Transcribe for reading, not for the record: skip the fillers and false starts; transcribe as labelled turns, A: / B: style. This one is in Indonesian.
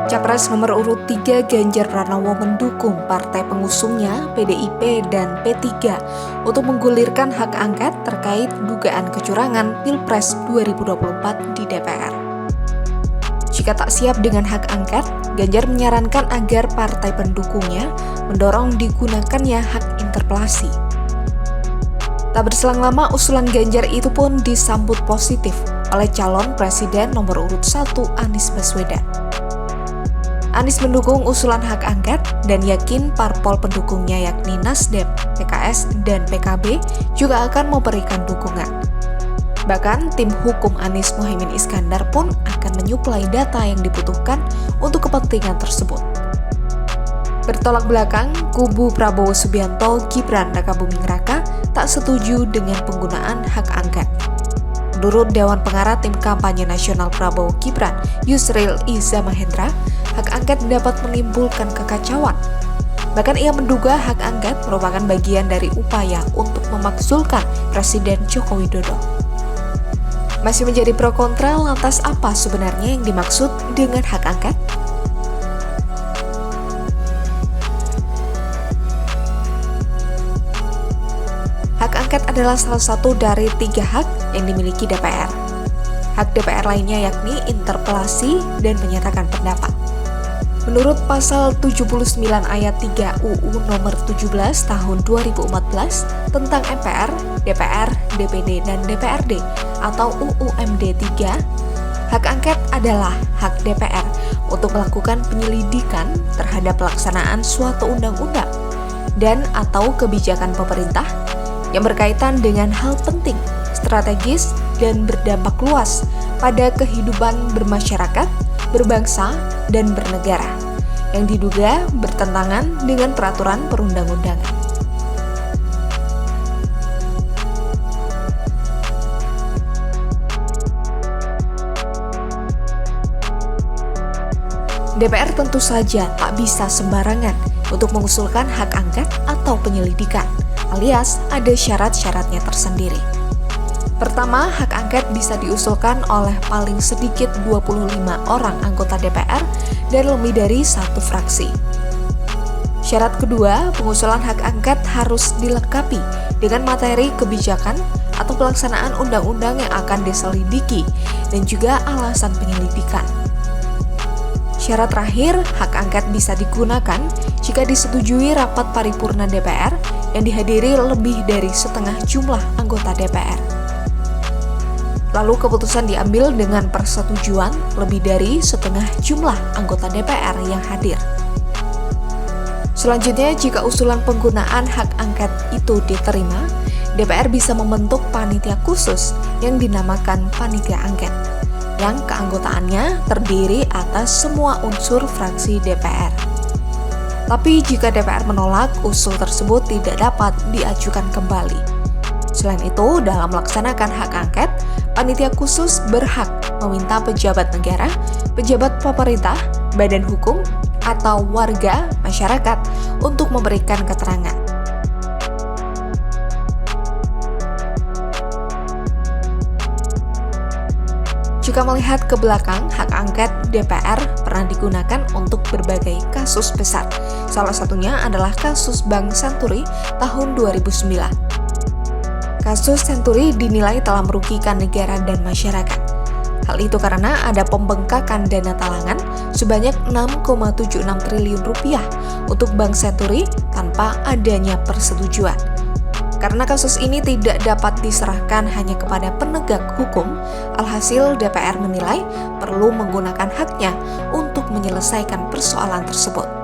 A: Capres nomor urut 3 Ganjar Pranowo mendukung partai pengusungnya PDIP dan P3 untuk menggulirkan hak angket terkait dugaan kecurangan Pilpres 2024 di DPR. Jika tak siap dengan hak angket, Ganjar menyarankan agar partai pendukungnya mendorong digunakannya hak interpelasi. Tak berselang lama, usulan Ganjar itu pun disambut positif oleh calon presiden nomor urut 1 Anies Baswedan. Anies mendukung usulan hak angket dan yakin parpol pendukungnya yakni Nasdem, PKS, dan PKB juga akan memberikan dukungan. Bahkan tim hukum Anies Mohaimin Iskandar pun akan menyuplai data yang dibutuhkan untuk kepentingan tersebut. Bertolak belakang, kubu Prabowo Subianto Gibran Rakabuming Raka tak setuju dengan penggunaan hak angket. Menurut Dewan Pengarah Tim Kampanye Nasional Prabowo Gibran, Yusril Iza Mahendra, hak angket dapat menimbulkan kekacauan. Bahkan ia menduga hak angket merupakan bagian dari upaya untuk memakzulkan Presiden Joko Widodo. Masih menjadi pro kontra, lantas apa sebenarnya yang dimaksud dengan hak angket? Hak angket adalah salah satu dari 3 hak yang dimiliki DPR. Hak DPR lainnya yakni interpelasi dan menyatakan pendapat. Menurut pasal 79 ayat 3 UU nomor 17 tahun 2014 tentang MPR, DPR, DPD, dan DPRD atau UUMD 3, hak angket adalah hak DPR untuk melakukan penyelidikan terhadap pelaksanaan suatu undang-undang dan atau kebijakan pemerintah yang berkaitan dengan hal penting, strategis, dan berdampak luas pada kehidupan bermasyarakat, berbangsa, dan bernegara, yang diduga bertentangan dengan peraturan perundang-undangan. DPR tentu saja tak bisa sembarangan untuk mengusulkan hak angket atau penyelidikan, alias ada syarat-syaratnya tersendiri. Pertama, hak angket bisa diusulkan oleh paling sedikit 25 orang anggota DPR dan lebih dari 1 fraksi. Syarat kedua, pengusulan hak angket harus dilengkapi dengan materi kebijakan atau pelaksanaan undang-undang yang akan diselidiki dan juga alasan penyelidikan. Syarat terakhir, hak angket bisa digunakan jika disetujui rapat paripurna DPR yang dihadiri lebih dari setengah jumlah anggota DPR. Lalu keputusan diambil dengan persetujuan lebih dari setengah jumlah anggota DPR yang hadir. Selanjutnya, jika usulan penggunaan hak angket itu diterima, DPR bisa membentuk panitia khusus yang dinamakan panitia angket, yang keanggotaannya terdiri atas semua unsur fraksi DPR. Tapi jika DPR menolak, usul tersebut tidak dapat diajukan kembali. Selain itu, dalam melaksanakan hak angket, panitia khusus berhak meminta pejabat negara, pejabat pemerintah, badan hukum, atau warga masyarakat untuk memberikan keterangan. Jika melihat ke belakang, hak angket DPR pernah digunakan untuk berbagai kasus besar. Salah satunya adalah kasus Bank Senturi tahun 2009. Kasus Senturi dinilai telah merugikan negara dan masyarakat. Hal itu karena ada pembengkakan dana talangan sebanyak 6,76 triliun rupiah untuk Bank Senturi tanpa adanya persetujuan. Karena kasus ini tidak dapat diserahkan hanya kepada penegak hukum, alhasil DPR menilai perlu menggunakan haknya untuk menyelesaikan persoalan tersebut.